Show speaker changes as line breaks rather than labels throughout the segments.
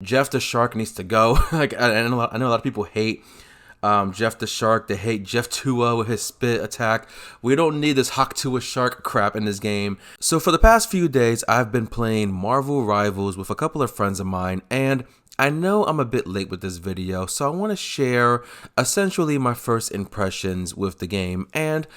Jeff the Shark needs to go. Like I know a lot of people hate Jeff the Shark. They hate Jeff Tua with his spit attack. We don't need this Hawk Tua Shark crap in this game. So for the past few days, I've been playing Marvel Rivals with a couple of friends of mine, and I know I'm a bit late with this video, so I want to share essentially my first impressions with the game. And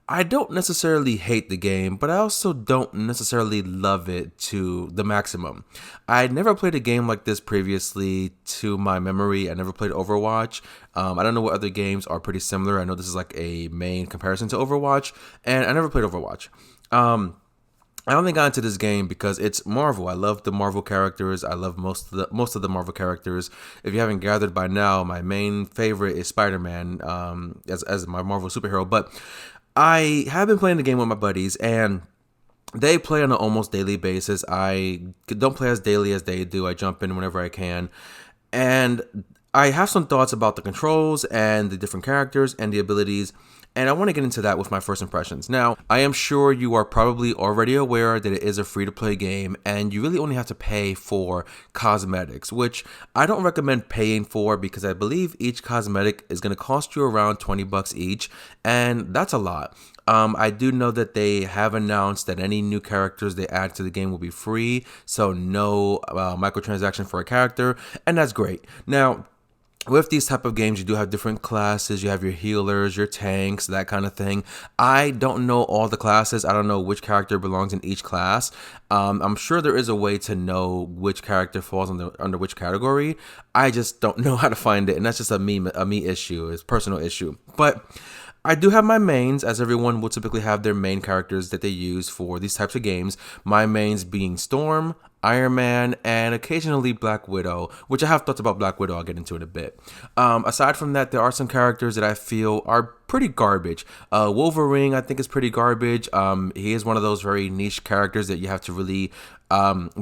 I don't necessarily hate the game, but I also don't necessarily love it to the maximum. I never played a game like this previously to my memory. I never played Overwatch. I don't know what other games are pretty similar. I know this is like a main comparison to Overwatch, and I never played Overwatch. I only got into this game because it's Marvel. I love the Marvel characters. I love most of the Marvel characters. If you haven't gathered by now, my main favorite is Spider-Man as my Marvel superhero. But I have been playing the game with my buddies, and they play on an almost daily basis. I don't play as daily as they do. I jump in whenever I can. And I have some thoughts about the controls and the different characters and the abilities, and I want to get into that with my first impressions. Now, I am sure you are probably already aware that it is a free-to-play game, and you really only have to pay for cosmetics, which I don't recommend paying for because I believe each cosmetic is going to cost you around 20 bucks each, and that's a lot. I do know that they have announced that any new characters they add to the game will be free, so no microtransaction for a character, and that's great. Now, with these type of games, you do have different classes. You have your healers, your tanks, that kind of thing. I don't know all the classes. I don't know which character belongs in each class. I'm sure there is a way to know which character falls under which category. I just don't know how to find it, and that's just a me issue. It's a personal issue. But I do have my mains, as everyone will typically have their main characters that they use for these types of games. My mains being Storm, Iron Man, and occasionally Black Widow, which I have thoughts about Black Widow I'll get into in a bit. Aside from that, there are some characters that I feel are pretty garbage. Wolverine, I think, is pretty garbage. He is one of those very niche characters that you have to really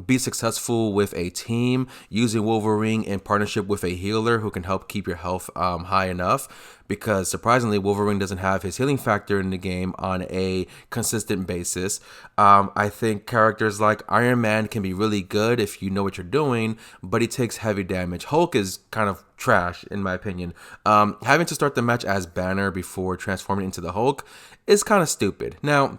be successful with a team using Wolverine in partnership with a healer who can help keep your health high enough, because surprisingly Wolverine doesn't have his healing factor in the game on a consistent basis. I think characters like Iron Man can be really good if you know what you're doing, but he takes heavy damage. Hulk is kind of trash in my opinion. Having to start the match as Banner before transforming into the Hulk is kind of stupid. Now,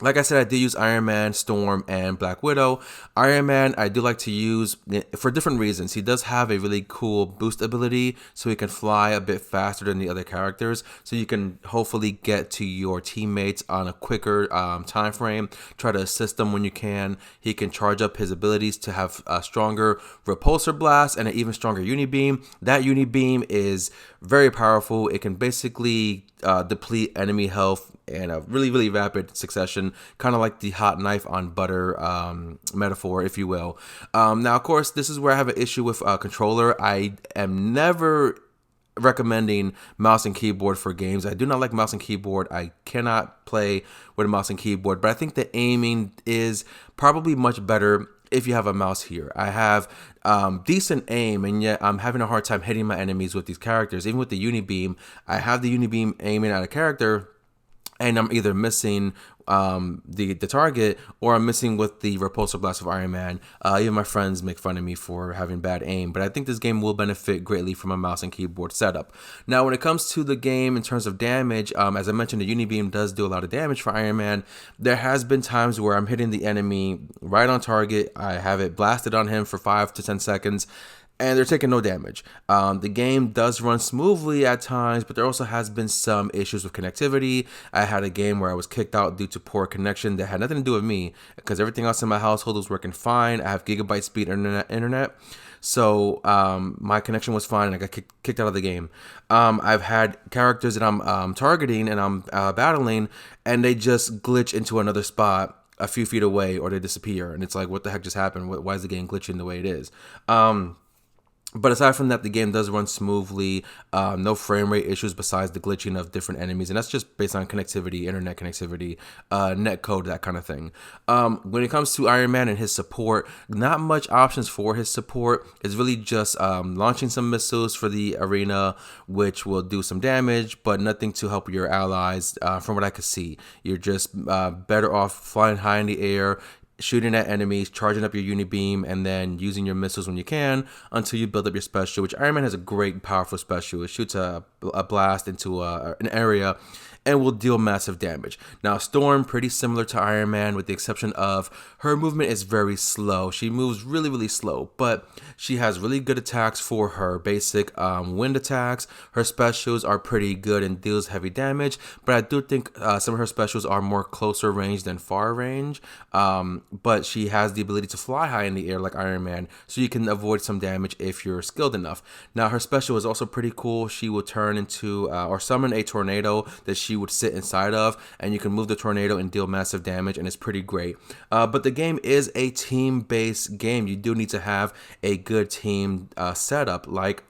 like I said, I did use Iron Man, Storm, and Black Widow. Iron Man, I do like to use for different reasons. He does have a really cool boost ability, so he can fly a bit faster than the other characters. So you can hopefully get to your teammates on a quicker time frame. Try to assist them when you can. He can charge up his abilities to have a stronger repulsor blast and an even stronger unibeam. That unibeam is very powerful. It can basically deplete enemy health in a really rapid succession, kind of like the hot knife on butter metaphor, if you will. Now, of course, this is where I have an issue with controller. I am never recommending mouse and keyboard for games. I do not like mouse and keyboard. I cannot play with a mouse and keyboard, but I think the aiming is probably much better if you have a mouse here. I have decent aim, and yet I'm having a hard time hitting my enemies with these characters. Even with the unibeam, I have the unibeam aiming at a character, and I'm either missing the target, or I'm missing with the repulsor blast of Iron Man. Even my friends make fun of me for having bad aim, but I think this game will benefit greatly from a mouse and keyboard setup. Now, when it comes to the game in terms of damage, as I mentioned, the unibeam does do a lot of damage for Iron Man. There has been times where I'm hitting the enemy right on target. I have it blasted on him for 5 to 10 seconds, and they're taking no damage. The game does run smoothly at times, but there also has been some issues with connectivity. I had a game where I was kicked out due to poor connection that had nothing to do with me, because everything else in my household was working fine. I have gigabyte speed internet. So my connection was fine, and I got kicked out of the game. I've had characters that I'm targeting and I'm battling, and they just glitch into another spot a few feet away, or they disappear. And it's like, what the heck just happened? Why is the game glitching the way it is? But aside from that, the game does run smoothly. No frame rate issues besides the glitching of different enemies, and that's just based on connectivity, internet connectivity, net code, that kind of thing. When it comes to Iron Man and his support, not much options for his support. It's really just launching some missiles for the arena, which will do some damage, but nothing to help your allies. From what I could see, you're just better off flying high in the air, shooting at enemies, charging up your Unibeam, and then using your missiles when you can until you build up your special, which Iron Man has a great, powerful special. It shoots a blast into an area and will deal massive damage. Now, Storm, pretty similar to Iron Man, with the exception of her movement is very slow. She moves really, really slow, but she has really good attacks for her basic wind attacks. Her specials are pretty good and deals heavy damage, but I do think some of her specials are more closer range than far range. But she has the ability to fly high in the air like Iron Man, so you can avoid some damage if you're skilled enough. Now, her special is also pretty cool. She will turn into or summon a tornado that she would sit inside of, and you can move the tornado and deal massive damage, and it's pretty great. But the game is a team-based game. You do need to have a good team setup, like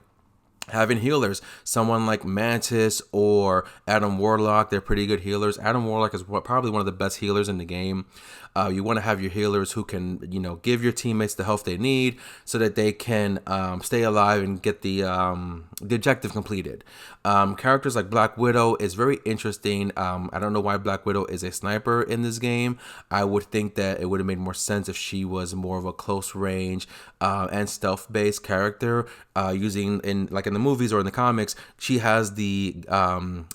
having healers. Someone like Mantis or Adam Warlock, they're pretty good healers. Adam Warlock is probably one of the best healers in the game. You want to have your healers who can, give your teammates the health they need so that they can stay alive and get the objective completed. Characters like Black Widow is very interesting. I don't know why Black Widow is a sniper in this game. I would think that it would have made more sense if she was more of a close range and stealth based character. Using in the movies or in the comics, she has the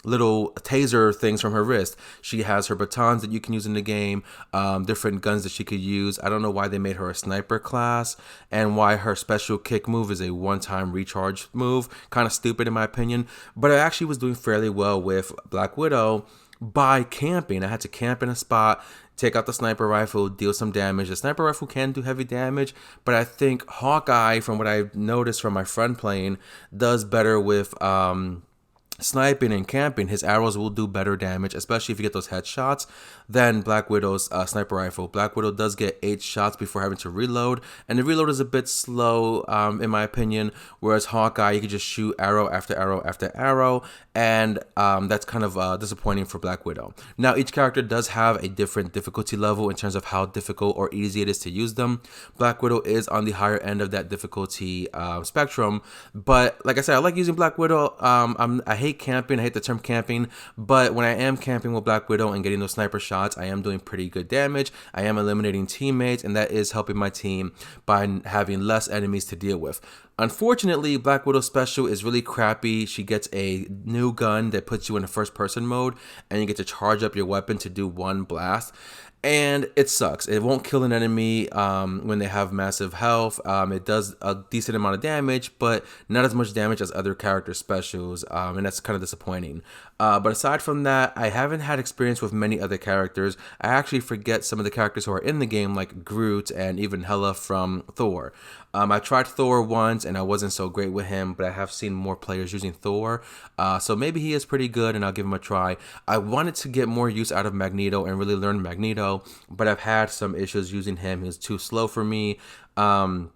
little taser things from her wrist. She has her batons that you can use in the game. Different guns that she could use. I don't know why they made her a sniper class and why her special kick move is a one-time recharge move. Kind of stupid in my opinion, but I actually was doing fairly well with Black Widow by camping. I had to camp in a spot, take out the sniper rifle, deal some damage. The sniper rifle can do heavy damage, but I think Hawkeye, from what I've noticed from my friend playing, does better with sniping and camping. His arrows will do better damage, especially if you get those headshots, than Black Widow's sniper rifle. Black Widow does get 8 shots before having to reload, and the reload is a bit slow in my opinion, whereas Hawkeye, you can just shoot arrow after arrow after arrow, and that's kind of disappointing for Black Widow. Now, each character does have a different difficulty level in terms of how difficult or easy it is to use them. Black Widow is on the higher end of that difficulty spectrum, but like I said, I like using Black Widow. I hate camping. I hate the term camping, but when I am camping with Black Widow and getting those sniper shots, I am doing pretty good damage. I am eliminating teammates, and that is helping my team by having less enemies to deal with. Unfortunately, Black Widow's special is really crappy. She gets a new gun that puts you in a first-person mode, and you get to charge up your weapon to do one blast. And it sucks. It won't kill an enemy when they have massive health. It does a decent amount of damage, but not as much damage as other character specials, and that's kind of disappointing. But aside from that, I haven't had experience with many other characters. I actually forget some of the characters who are in the game, like Groot and even Hela from Thor. I tried Thor once, and I wasn't so great with him, but I have seen more players using Thor. So maybe he is pretty good, and I'll give him a try. I wanted to get more use out of Magneto and really learn Magneto, but I've had some issues using him. He's too slow for me. And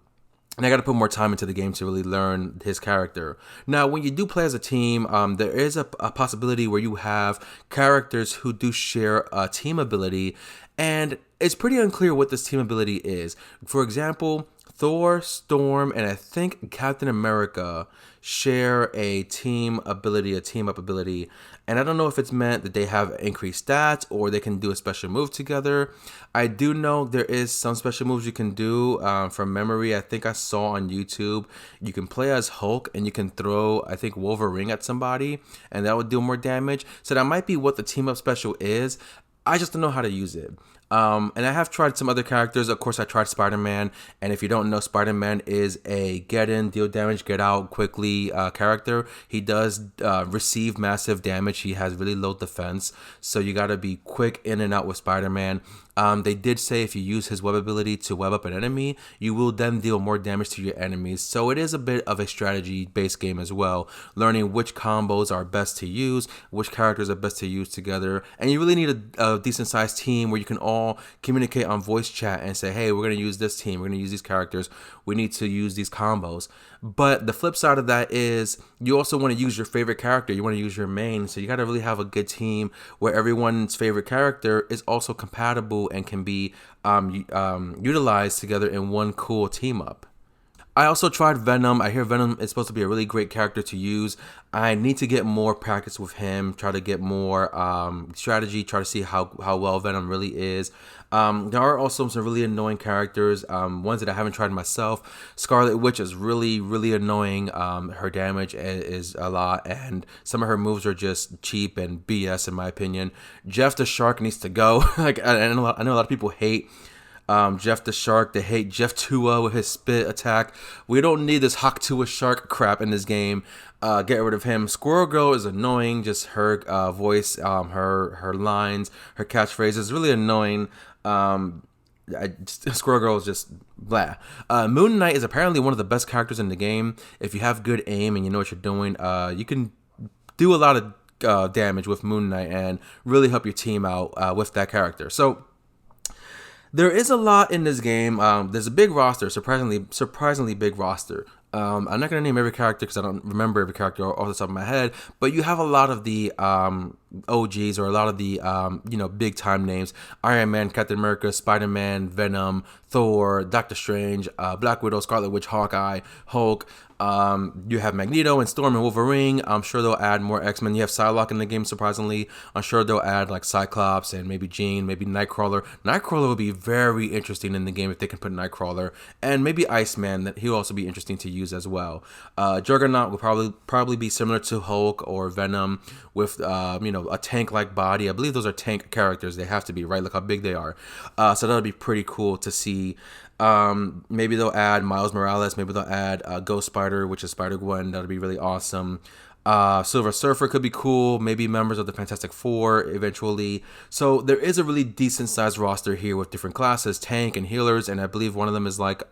I got to put more time into the game to really learn his character. Now, when you do play as a team, there is a possibility where you have characters who do share a team ability, and it's pretty unclear what this team ability is. For example, Thor, Storm, and I think Captain America share a team ability, a team up ability. And I don't know if it's meant that they have increased stats or they can do a special move together. I do know there is some special moves you can do from memory. I think I saw on YouTube, you can play as Hulk and you can throw, I think, Wolverine at somebody, and that would do more damage. So that might be what the team up special is. I just don't know how to use it. And I have tried some other characters. Of course, I tried Spider-Man. And if you don't know, Spider-Man is a get in, deal damage, get out quickly character. He does receive massive damage. He has really low defense. So you got to be quick in and out with Spider-Man. They did say if you use his web ability to web up an enemy, you will then deal more damage to your enemies. So it is a bit of a strategy-based game as well, learning which combos are best to use, which characters are best to use together. And you really need a decent-sized team where you can all communicate on voice chat and say, hey, we're going to use this team, we're going to use these characters, we need to use these combos. But the flip side of that is you also want to use your favorite character, you want to use your main, so you got to really have a good team where everyone's favorite character is also compatible and can be utilized together in one cool team up. I also tried Venom. I hear Venom is supposed to be a really great character to use. I need to get more practice with him, try to get more strategy, try to see how well Venom really is. There are also some really annoying characters, ones that I haven't tried myself. Scarlet Witch is really, really annoying. Her damage is a lot, and some of her moves are just cheap and BS in my opinion. Jeff the Shark needs to go. Like I know a lot of people hate Jeff the Shark. They hate Jeff Tua with his spit attack. We don't need this Hawk Tua Shark crap in this game. Get rid of him. Squirrel Girl is annoying. Just her voice, her lines, her catchphrase is really annoying. Squirrel Girl is just blah. Moon Knight is apparently one of the best characters in the game. If you have good aim and you know what you're doing, you can do a lot of damage with Moon Knight and really help your team out with that character. So there is a lot in this game. There's a big roster, surprisingly big roster. I'm not going to name every character because I don't remember every character off the top of my head, but you have a lot of the OGs or a lot of the big time names: Iron Man, Captain America, Spider-Man, Venom, Thor, Doctor Strange, Black Widow, Scarlet Witch, Hawkeye, Hulk. You have Magneto and Storm and Wolverine. I'm sure they'll add more X-Men. You have Psylocke in the game, surprisingly. I'm sure they'll add like Cyclops and maybe Jean, maybe Nightcrawler. Nightcrawler will be very interesting in the game if they can put Nightcrawler, and maybe Iceman. That he'll also be interesting to use as well. Juggernaut will probably be similar to Hulk or Venom with a tank-like body. I believe those are tank characters. They have to be, right? Look how big they are. So that'll be pretty cool to see. Maybe they'll add Miles Morales. Maybe they'll add Ghost Spider, which is Spider-Gwen. That'll be really awesome. Silver Surfer could be cool. Maybe members of the Fantastic Four eventually. So there is a really decent sized roster here with different classes, tank and healers, and I believe one of them is like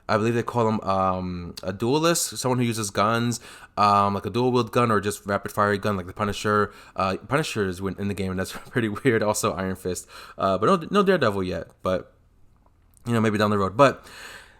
I believe they call him a duelist, someone who uses guns, like a dual wield gun or just rapid fire gun, like the Punisher. Punisher is in the game, and that's pretty weird. Also Iron Fist, but no Daredevil yet. But maybe down the road. But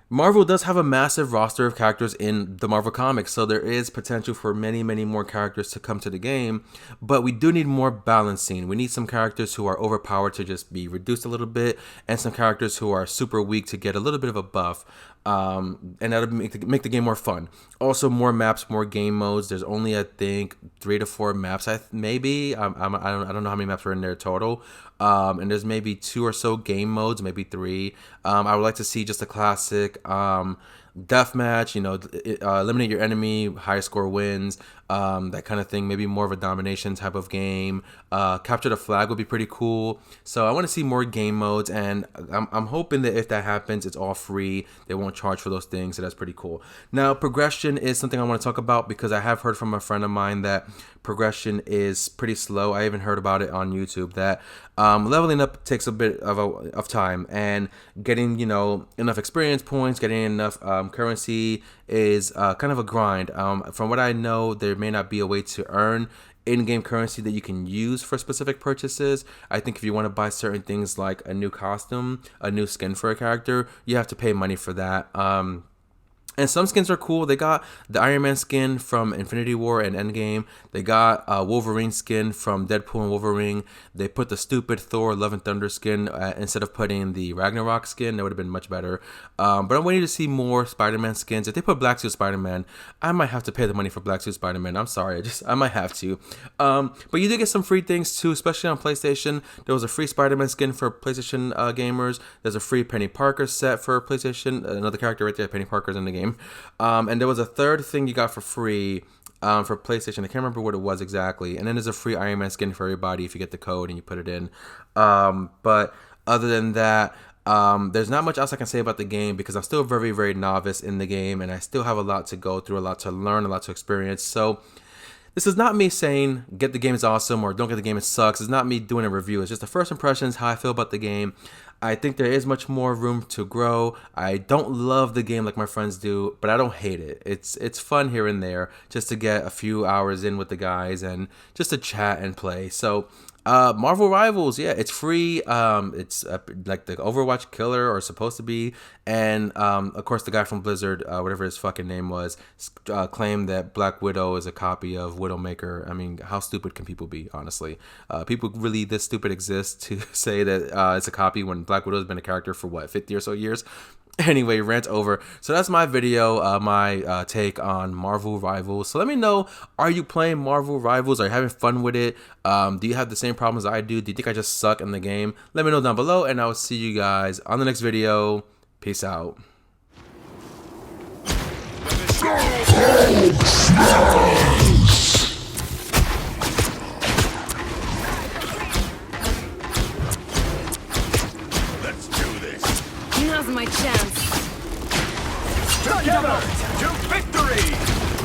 Marvel does have a massive roster of characters in the Marvel Comics, so there is potential for many, many more characters to come to the game, but we do need more balancing. We need some characters who are overpowered to just be reduced a little bit, and some characters who are super weak to get a little bit of a buff, and that'll make the game more fun. Also, more maps, more game modes. There's only, I think, 3 to 4 maps, maybe. I don't know how many maps are in there total. And there's maybe 2 or so game modes, maybe 3. I would like to see just a classic deathmatch, eliminate your enemy, high score wins, that kind of thing. Maybe more of a domination type of game. Capture the flag would be pretty cool. So I want to see more game modes, and I'm hoping that if that happens, it's all free. They won't charge for those things, so that's pretty cool. Now, progression is something I want to talk about because I have heard from a friend of mine that progression is pretty slow. I even heard about it on YouTube that leveling up takes a bit of time, and getting enough experience points, getting enough currency is kind of a grind. From what I know, there may not be a way to earn in-game currency that you can use for specific purchases. I think if you want to buy certain things like a new costume, a new skin for a character, you have to pay money for that. And some skins are cool. They got the Iron Man skin from Infinity War and Endgame. They got a Wolverine skin from Deadpool and Wolverine. They put the stupid Thor Love and Thunder skin instead of putting the Ragnarok skin. That would have been much better. But I'm waiting to see more Spider-Man skins. If they put Black Suit Spider-Man, I might have to pay the money for Black Suit Spider-Man. I'm sorry. I might have to. But you do get some free things too, especially on PlayStation. There was a free Spider-Man skin for PlayStation gamers. There's a free Penny Parker set for PlayStation. Another character right there, Penny Parker's in the game. And there was a third thing you got for free for PlayStation. I can't remember what it was exactly. And then there's a free Iron Man skin for everybody if you get the code and you put it in. But other than that, there's not much else I can say about the game because I'm still very, very novice in the game, and I still have a lot to go through, a lot to learn, a lot to experience. So this is not me saying get the game, is awesome, or don't get the game, it sucks. It's not me doing a review. It's just the first impressions, how I feel about the game. I think there is much more room to grow. I don't love the game like my friends do, but I don't hate it. It's fun here and there just to get a few hours in with the guys and just to chat and play. So Marvel Rivals, yeah, it's free. It's like the Overwatch killer, or supposed to be, and of course the guy from Blizzard, whatever his fucking name was, claimed that Black Widow is a copy of Widowmaker. I mean, how stupid can people be? Honestly, people really this stupid exist to say that it's a copy when Black Widow has been a character for 50 or so years. Anyway, rant over. So that's my video, my take on Marvel Rivals. So let me know, are you playing Marvel Rivals? Are you having fun with it? Do you have the same problems I do? Do you think I just suck in the game? Let me know down below, and I will see you guys on the next video. Peace out.
Let's do this.
Now's my chance.
Together to victory!